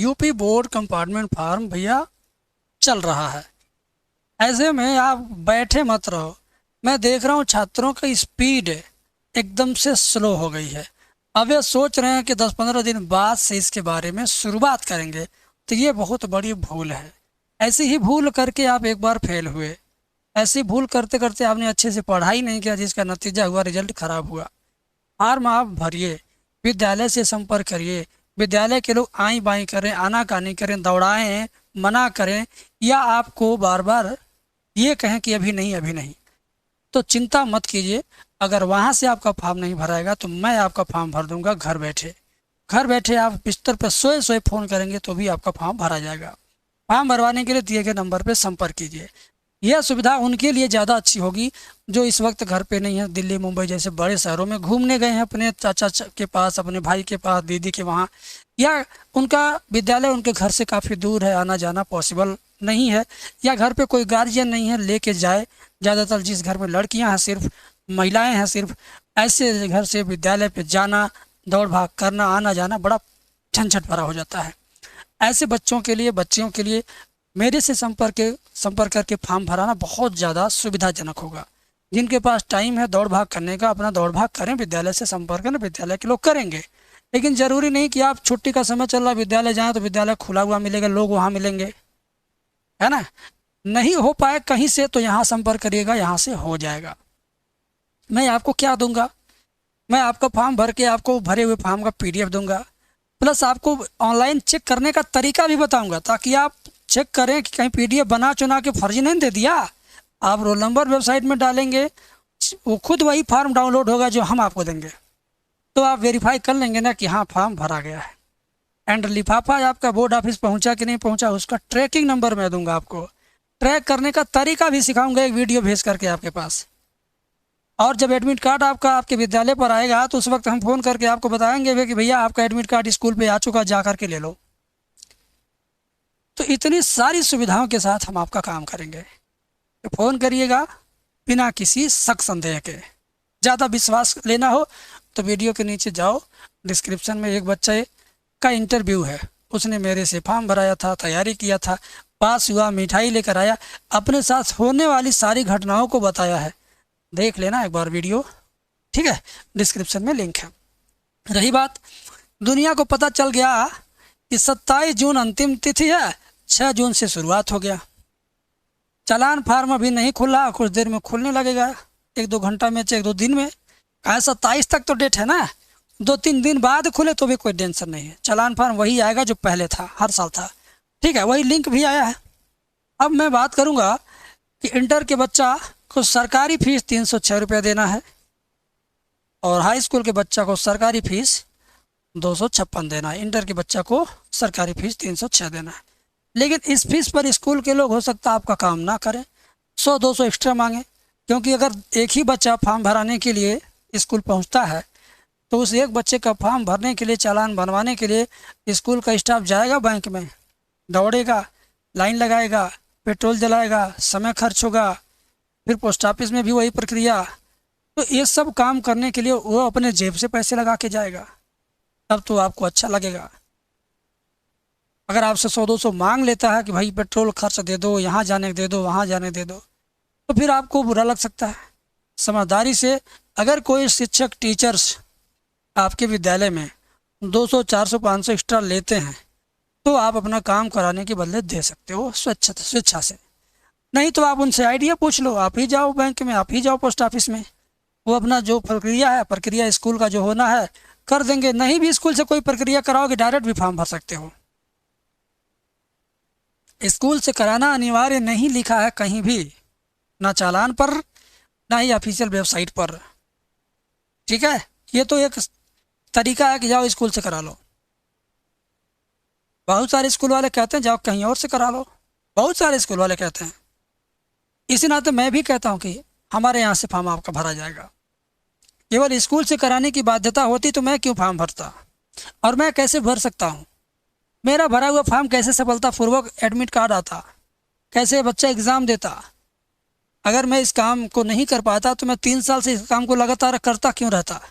UP board compartment farm भैया चल रहा है। ऐसे में आप बैठे मत रहो। मैं देख रहा हूँ छात्रों की स्पीड एकदम से स्लो हो गई है। अब ये सोच रहे हैं कि 10-15 दिन बाद से इसके बारे में शुरुआत करेंगे, तो ये बहुत बड़ी भूल है। ऐसी ही भूल करके आप एक बार फेल हुए। ऐसी भूल करते करते आपने अच्छे से पढ़ाई नहीं किया, जिसका नतीजा हुआ रिजल्ट खराब हुआ। फॉर्म आप भरिए, विद्यालय से संपर्क करिए। विद्यालय के लोग आई बाई करें, आनाकानी करें, दौड़ाएं, मना करें, या आपको बार बार ये कहें कि अभी नहीं अभी नहीं, तो चिंता मत कीजिए। अगर वहाँ से आपका फॉर्म नहीं भराएगा तो मैं आपका फॉर्म भर दूंगा घर बैठे। घर बैठे आप बिस्तर पर सोए सोए फ़ोन करेंगे तो भी आपका फॉर्म भरा जाएगा। फॉर्म भरवाने के लिए दिए गए नंबर पर संपर्क कीजिए। यह सुविधा उनके लिए ज़्यादा अच्छी होगी जो इस वक्त घर पे नहीं है, दिल्ली मुंबई जैसे बड़े शहरों में घूमने गए हैं, अपने चाचा के पास, अपने भाई के पास, दीदी के वहाँ, या उनका विद्यालय उनके घर से काफ़ी दूर है, आना जाना पॉसिबल नहीं है, या घर पे कोई गार्जियन नहीं है लेके जाए। ज़्यादातर जिस घर में लड़कियां हैं, सिर्फ महिलाएं हैं सिर्फ, ऐसे घर से विद्यालय पे जाना, दौड़ भाग करना, आना जाना बड़ा झंझट भरा हो जाता है। ऐसे बच्चों के लिए, बच्चियों के लिए मेरे से संपर्क करके फॉर्म भराना बहुत ज़्यादा सुविधाजनक होगा। जिनके पास टाइम है दौड़ भाग करने का, अपना दौड़ भाग करें, विद्यालय से संपर्क करें, विद्यालय के लोग करेंगे। लेकिन ज़रूरी नहीं कि आप छुट्टी का समय चल रहा विद्यालय जाएं तो विद्यालय खुला हुआ मिलेगा, लोग वहाँ मिलेंगे, है ना। नहीं हो पाए कहीं से तो यहाँ संपर्क करिएगा, यहाँ से हो जाएगा। मैं आपको क्या दूंगा, मैं आपका फॉर्म भर के आपको भरे हुए फॉर्म का पीडीएफ दूंगा, प्लस आपको ऑनलाइन चेक करने का तरीका भी बताऊंगा, ताकि आप चेक करें कि कहीं पीडीएफ बना चुना के फर्जी नहीं दे दिया। आप रोल नंबर वेबसाइट में डालेंगे, वो खुद वही फॉर्म डाउनलोड होगा जो हम आपको देंगे, तो आप वेरीफाई कर लेंगे ना कि हाँ फॉर्म भरा गया है। एंड लिफाफा आपका बोर्ड ऑफिस पहुंचा कि नहीं पहुंचा, उसका ट्रैकिंग नंबर मैं दूंगा आपको। ट्रैक करने का तरीका भी सिखाऊंगा एक वीडियो भेज करके आपके पास। और जब एडमिट कार्ड आपका आपके विद्यालय पर आएगा तो उस वक्त हम फ़ोन करके आपको बताएंगे भी कि भैया आपका एडमिट कार्ड स्कूल पे आ चुका, जा करके ले लो। तो इतनी सारी सुविधाओं के साथ हम आपका काम करेंगे। तो फ़ोन करिएगा बिना किसी शक संदेह के। ज़्यादा विश्वास लेना हो तो वीडियो के नीचे जाओ, डिस्क्रिप्शन में एक बच्चे का इंटरव्यू है, उसने मेरे से फॉर्म भराया था, तैयारी किया था, पास हुआ, मिठाई लेकर आया, अपने साथ होने वाली सारी घटनाओं को बताया है। देख लेना एक बार वीडियो, ठीक है, डिस्क्रिप्शन में लिंक है। रही बात, दुनिया को पता चल गया कि 27 जून अंतिम तिथि है, 6 जून से शुरुआत हो गया। चालान फार्म अभी नहीं खुला, कुछ देर में खुलने लगेगा, 1-2 घंटा में, 1-2 दिन में। कहा 27 तक तो डेट है ना, 2-3 दिन बाद खुले तो भी कोई टेंशन नहीं है। चालान फार्म वही आएगा जो पहले था, हर साल था, ठीक है, वही लिंक भी आया है। अब मैं बात करूंगा कि इंटर के बच्चा को सरकारी फीस 306 रुपये देना है, और हाई स्कूल के बच्चा को सरकारी फीस 256 देना है। इंटर के बच्चा को सरकारी फीस 306 देना है। लेकिन इस फीस पर स्कूल के लोग हो सकता है आपका काम ना करें, 100-200 एक्स्ट्रा मांगे, क्योंकि अगर एक ही बच्चा फॉर्म भराने के लिए स्कूल पहुंचता है तो उस एक बच्चे का फॉर्म भरने के लिए, चालान बनवाने के लिए स्कूल का स्टाफ जाएगा बैंक में, दौड़ेगा, लाइन लगाएगा, पेट्रोल जलाएगा, समय खर्च होगा, फिर पोस्ट ऑफिस में भी वही प्रक्रिया। तो ये सब काम करने के लिए वो अपने जेब से पैसे लगा के जाएगा, तब तो आपको अच्छा लगेगा। अगर आपसे 100-200 मांग लेता है कि भाई पेट्रोल खर्च दे दो, यहाँ जाने दे दो, वहाँ जाने दे दो, तो फिर आपको बुरा लग सकता है। समझदारी से अगर कोई शिक्षक, टीचर्स आपके विद्यालय में 200, 400, 500 एक्स्ट्रा लेते हैं तो आप अपना काम कराने के बदले दे सकते हो स्वेच्छा से। नहीं तो आप उनसे आइडिया पूछ लो, आप ही जाओ बैंक में, आप ही जाओ पोस्ट ऑफिस में, वो अपना जो प्रक्रिया स्कूल का जो होना है कर देंगे। नहीं भी स्कूल से कोई प्रक्रिया कराओगे, डायरेक्ट भी फॉर्म भर सकते हो। स्कूल से कराना अनिवार्य नहीं लिखा है कहीं भी, ना चालान पर, ना ही ऑफिशियल वेबसाइट पर, ठीक है। ये तो एक तरीका है कि जाओ स्कूल से करा लो। बहुत सारे स्कूल वाले कहते हैं जाओ कहीं और से करा लो, बहुत सारे स्कूल वाले कहते हैं। इसी नाते मैं भी कहता हूँ कि हमारे यहाँ से फॉर्म आपका भरा जाएगा। केवल स्कूल से कराने की बाध्यता होती तो मैं क्यों फॉर्म भरता, और मैं कैसे भर सकता हूँ। मेरा भरा हुआ फॉर्म कैसे सफलतापूर्वक एडमिट कार्ड आता, कैसे बच्चा एग्ज़ाम देता। अगर मैं इस काम को नहीं कर पाता तो मैं 3 साल से इस काम को लगातार करता क्यों रहता।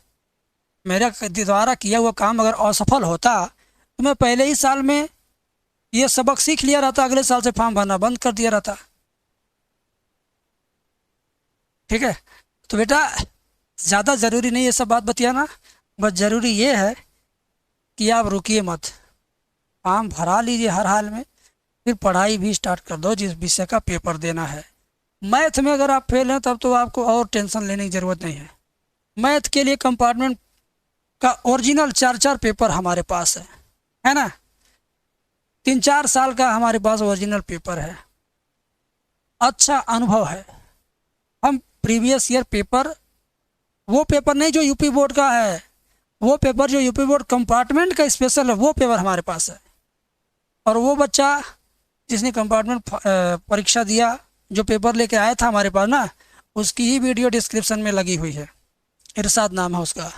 मेरा द्वारा किया हुआ काम अगर असफल होता तो मैं पहले ही साल में ये सबक सीख लिया रहता, अगले साल से फॉर्म भरना बंद कर दिया रहता। ठीक है, तो बेटा ज़्यादा ज़रूरी नहीं ये सब बात बतियाना, बस ज़रूरी ये है कि आप रुकिए मत, फॉर्म भरा लीजिए हर हाल में, फिर पढ़ाई भी स्टार्ट कर दो जिस विषय का पेपर देना है। मैथ में अगर आप फेल हैं तब तो आपको और टेंशन लेने की ज़रूरत नहीं है। मैथ के लिए कंपार्टमेंट का ओरिजिनल 4-4 पेपर हमारे पास है ना, 3-4 साल का हमारे पास ओरिजिनल पेपर है, अच्छा अनुभव है। हम प्रीवियस ईयर पेपर, वो पेपर नहीं जो यूपी बोर्ड का है, वो पेपर जो यूपी बोर्ड कंपार्टमेंट का स्पेशल है, वो पेपर हमारे पास है। और वो बच्चा जिसने कंपार्टमेंट परीक्षा दिया, जो पेपर लेके आया था हमारे पास ना, उसकी ही वीडियो डिस्क्रिप्शन में लगी हुई है, इरशाद नाम है उसका।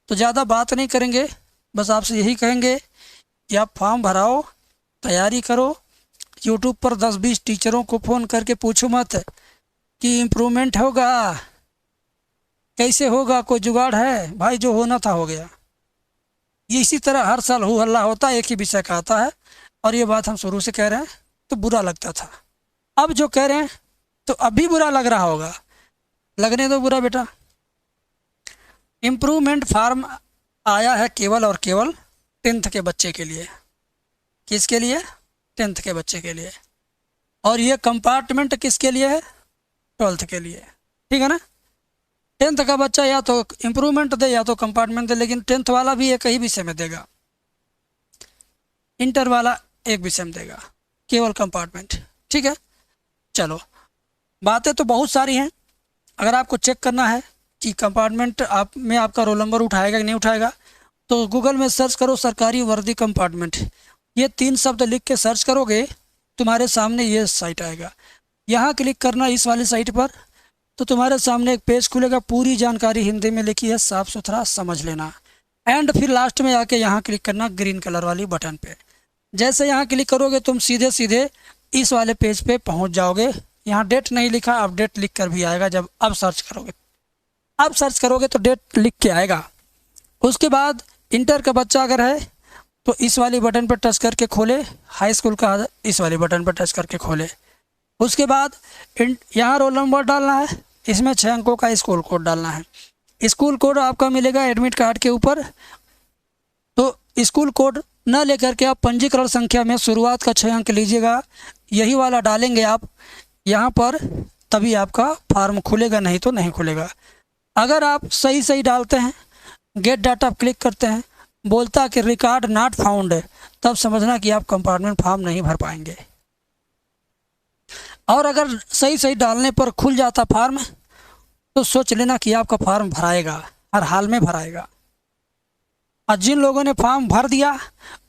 तो ज़्यादा बात नहीं करेंगे, बस आपसे यही कहेंगे कि आप फॉर्म भराओ, तैयारी करो। यूट्यूब पर 10-20 टीचरों को फ़ोन करके पूछो मत कि इम्प्रूवमेंट होगा, कैसे होगा, कोई जुगाड़ है? भाई जो होना था हो गया। ये इसी तरह हर साल हो हल्ला होता है, एक ही विषय का आता है, और ये बात हम शुरू से कह रहे हैं तो बुरा लगता था। अब जो कह रहे हैं तो अभी बुरा लग रहा होगा, लगने दो बुरा बेटा। इम्प्रूवमेंट फार्म आया है केवल और केवल 10th के बच्चे के लिए। किसके लिए? 10th के बच्चे के लिए। और ये कंपार्टमेंट किसके लिए है? 12th के लिए। ठीक है ना, 10th का बच्चा या तो इम्प्रूवमेंट दे या तो कंपार्टमेंट दे, लेकिन 10th वाला भी एक ही विषय में देगा, इंटर वाला एक विषय में देगा, केवल कंपार्टमेंट। ठीक है, चलो बातें तो बहुत सारी हैं। अगर आपको चेक करना है कि कंपार्टमेंट आप में आपका रोल नंबर उठाएगा कि नहीं उठाएगा, तो गूगल में सर्च करो सरकारी वर्दी कंपार्टमेंट, ये 3 शब्द लिख के सर्च करोगे, तुम्हारे सामने ये साइट आएगा। यहाँ क्लिक करना इस वाली साइट पर, तो तुम्हारे सामने एक पेज खुलेगा, पूरी जानकारी हिंदी में लिखी है, साफ़ सुथरा समझ लेना। एंड फिर लास्ट में आके यहाँ क्लिक करना ग्रीन कलर वाली बटन पे। जैसे यहाँ क्लिक करोगे तुम सीधे सीधे इस वाले पेज पे पहुँच जाओगे। यहाँ डेट नहीं लिखा, अब डेट लिख कर भी आएगा। जब अब सर्च करोगे तो डेट लिख के आएगा। उसके बाद इंटर का बच्चा अगर है तो इस वाली बटन पर टच करके खोले, हाई स्कूल का इस वाली बटन पर टच करके खोले। उसके बाद यहाँ रोल नंबर डालना है, इसमें 6 अंकों का स्कूल कोड डालना है। स्कूल कोड आपका मिलेगा एडमिट कार्ड के ऊपर। तो स्कूल कोड न लेकर के आप पंजीकरण संख्या में शुरुआत का 6 अंक लीजिएगा, यही वाला डालेंगे आप यहाँ पर, तभी आपका फार्म खुलेगा, नहीं तो नहीं खुलेगा। अगर आप सही डालते हैं, गेट डाटा क्लिक करते हैं, बोलता कि रिकॉर्ड नॉट फाउंड है, तब समझना कि आप कंपार्टमेंट फॉर्म नहीं भर पाएंगे। और अगर सही डालने पर खुल जाता फार्म, तो सोच लेना कि आपका फार्म भराएगा, हर हाल में भराएगा। और जिन लोगों ने फॉर्म भर दिया,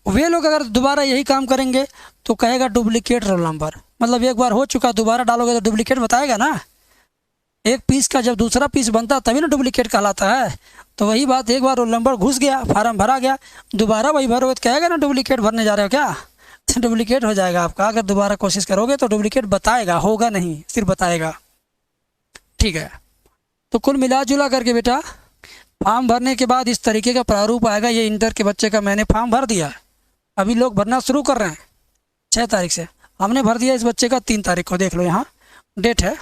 वे लोग अगर दोबारा यही काम करेंगे तो कहेगा डुप्लीकेट रोल नंबर। मतलब एक बार हो चुका, दोबारा डालोगे तो डुप्लीकेट बताएगा ना। एक पीस का जब दूसरा पीस बनता तभी ना डुप्लीकेट कहलाता है। तो वही बात, एक बार रोल नंबर घुस गया, फार्म भरा गया, दोबारा वही भरोगे तो कहेगा ना डुप्लीकेट भरने जा रहे हो क्या, तो डुप्लीकेट हो जाएगा आपका। अगर दोबारा कोशिश करोगे तो डुप्लीकेट बताएगा, होगा नहीं, सिर्फ बताएगा। ठीक है, तो कुल मिला जुला करके बेटा फॉर्म भरने के बाद इस तरीके का प्रारूप आएगा। ये इंटर के बच्चे का मैंने फॉर्म भर दिया, अभी लोग भरना शुरू कर रहे हैं 6 तारीख से। हमने भर दिया इस बच्चे का 3 तारीख को, देख लो यहाँ डेट है,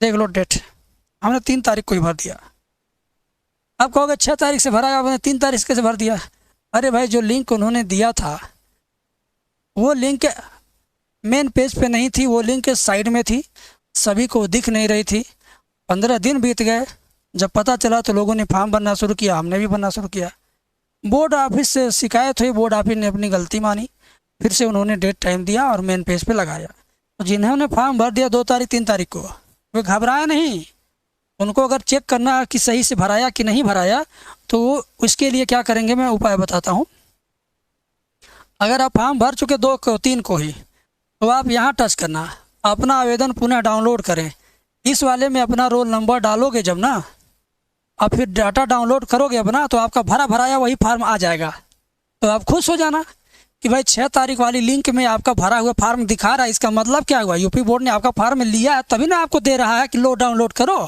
देख लो डेट, हमने 3 तारीख को ही भर दिया। अब कहोगे 6 तारीख से भरा, आपने 3 तारीख कैसे भर दिया? अरे भाई, जो लिंक उन्होंने दिया था वो लिंक मेन पेज पे नहीं थी, वो लिंक साइड में थी, सभी को दिख नहीं रही थी। 15 दिन बीत गए, जब पता चला तो लोगों ने फॉर्म भरना शुरू किया, हमने भी भरना शुरू किया। बोर्ड ऑफिस से शिकायत हुई, बोर्ड ऑफिस ने अपनी गलती मानी, फिर से उन्होंने डेट टाइम दिया और मेन पेज पे लगाया। तो जिन्होंने फॉर्म भर दिया 2 तारीख 3 तारीख को, वे घबराया नहीं। उनको अगर चेक करना कि सही से भराया कि नहीं भराया, तो वो उसके लिए क्या करेंगे मैं उपाय बताता हूँ। अगर आप फॉर्म भर चुके 2 को 3 को ही, तो आप यहाँ टच करना, अपना आवेदन पुनः डाउनलोड करें। इस वाले में अपना रोल नंबर डालोगे जब ना, और फिर डाटा डाउनलोड करोगे अपना, तो आपका भराया वही फार्म आ जाएगा। तो आप खुश हो जाना कि भाई 6 तारीख वाली लिंक में आपका भरा हुआ फार्म दिखा रहा है। इसका मतलब क्या हुआ, यूपी बोर्ड ने आपका फार्म लिया है, तभी ना आपको दे रहा है कि लो डाउनलोड करो।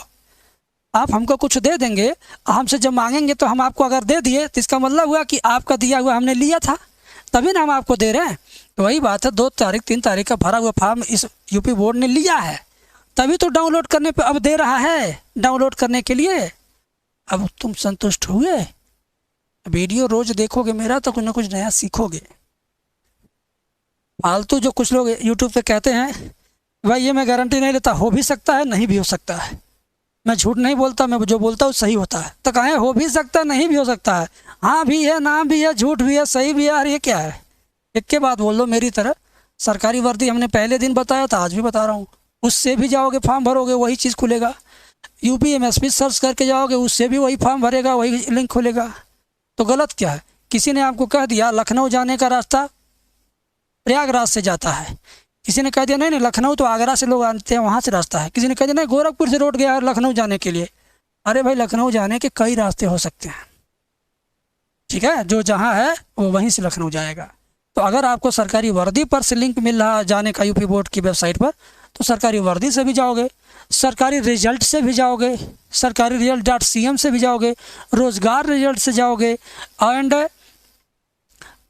आप हमको कुछ दे देंगे, हमसे जब मांगेंगे तो हम आपको अगर दे दिए, तो इसका मतलब हुआ कि आपका दिया हुआ हमने लिया था। तभी ना हम आपको दे रहे हैं। तो वही बात है, 2 तारीख 3 तारीख का भरा हुआ फॉर्म इस यूपी बोर्ड ने लिया है, तभी तो डाउनलोड करने पे अब दे रहा है, डाउनलोड करने के लिए। अब तुम संतुष्ट हुए? वीडियो रोज देखोगे मेरा तो कुछ ना कुछ नया सीखोगे। फालतू जो कुछ लोग यूट्यूब पे कहते हैं, भाई ये मैं गारंटी नहीं लेता, हो भी सकता है नहीं भी हो सकता है, मैं झूठ नहीं बोलता, मैं जो बोलता हूँ सही होता है। तो कहें हो भी सकता है नहीं भी हो सकता है, हाँ भी है ना भी है, झूठ भी है सही भी है, यार ये क्या है? एक के बाद बोल दो मेरी तरह। सरकारी वर्दी हमने पहले दिन बताया था, आज भी बता रहा हूँ, उससे भी जाओगे फॉर्म भरोगे वही चीज़ खुलेगा। UPMSP सर्च करके जाओगे उससे भी वही फॉर्म भरेगा, वही लिंक खुलेगा। तो गलत क्या है? किसी ने आपको कह दिया लखनऊ जाने का रास्ता प्रयागराज से जाता है, किसी ने कह दिया नहीं नहीं लखनऊ तो आगरा से लोग आते हैं वहाँ से रास्ता है, किसी ने कह दिया नहीं गोरखपुर से रोड गया है लखनऊ जाने के लिए। अरे भाई लखनऊ जाने के कई रास्ते हो सकते हैं, ठीक है, जो जहाँ है वो वहीं से लखनऊ जाएगा। तो अगर आपको सरकारी वर्दी पर से लिंक मिल रहा है जाने का यूपी बोर्ड की वेबसाइट पर, तो सरकारी वर्दी से भी जाओगे, सरकारी रिजल्ट से भी जाओगे, सरकारी रिजल्ट.cm से भी जाओगे, रोज़गार रिजल्ट से जाओगे, एंड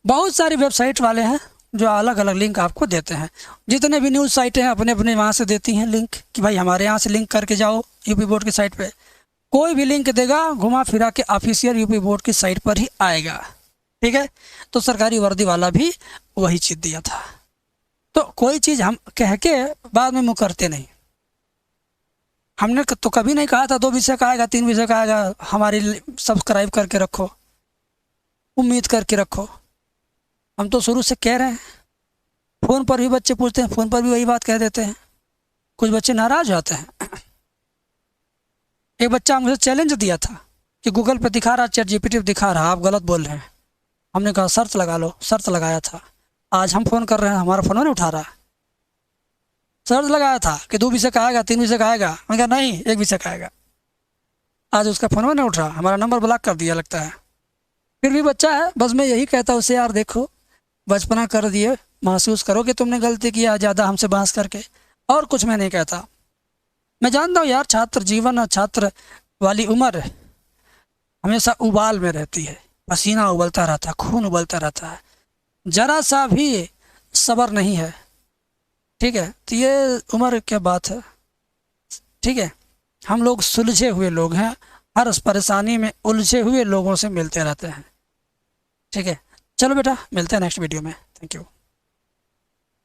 बहुत सारी वेबसाइट वाले हैं जो अलग अलग लिंक आपको देते हैं। जितने भी न्यूज़ साइटें हैं अपने अपने वहाँ से देती हैं लिंक कि भाई हमारे यहाँ से लिंक करके जाओ यूपी बोर्ड की साइट पे। कोई भी लिंक देगा घुमा फिरा के ऑफिशियल यूपी बोर्ड की साइट पर ही आएगा, ठीक है। तो सरकारी वर्दी वाला भी वही चीज़ दिया था। तो कोई चीज़ हम कह के बाद में मुँह करते नहीं। हमने तो कभी नहीं कहा था 2 विषय का आएगा 3 विषय का आएगा, हमारी सब्सक्राइब करके रखो, उम्मीद करके रखो। हम तो शुरू से कह रहे हैं। फ़ोन पर भी बच्चे पूछते हैं, फ़ोन पर भी वही बात कह देते हैं, कुछ बच्चे नाराज़ होते हैं। एक बच्चा मुझे चैलेंज दिया था कि गूगल पे दिखा रहा, ChatGPT पे दिखा रहा, आप गलत बोल रहे हैं। हमने कहा शर्त लगा लो, शर्त लगाया था। आज हम फ़ोन कर रहे हैं, हमारा फ़ोन नहीं उठा रहा। शर्त लगाया था कि 2 विषय का आएगा 3 विषय का आएगा, मैंने कहा नहीं 1 विषय का आएगा। आज उसका फ़ोन नहीं उठ रहा, हमारा नंबर ब्लॉक कर दिया लगता है। फिर भी बच्चा है, बस मैं यही कहता हूँ उसे, यार देखो बचपना कर दिए, महसूस करो कि तुमने गलती किया ज़्यादा हमसे बहस करके, और कुछ मैं नहीं कहता। मैं जानता हूँ यार छात्र जीवन और छात्र वाली उम्र हमेशा उबाल में रहती है, पसीना उबलता रहता है, खून उबलता रहता है, ज़रा सा भी सब्र नहीं है, ठीक है। तो ये उम्र क्या बात है, ठीक है। हम लोग सुलझे हुए लोग हैं, हर परेशानी में उलझे हुए लोगों से मिलते रहते हैं, ठीक है। चलो बेटा मिलते हैं नेक्स्ट वीडियो में, थैंक यू।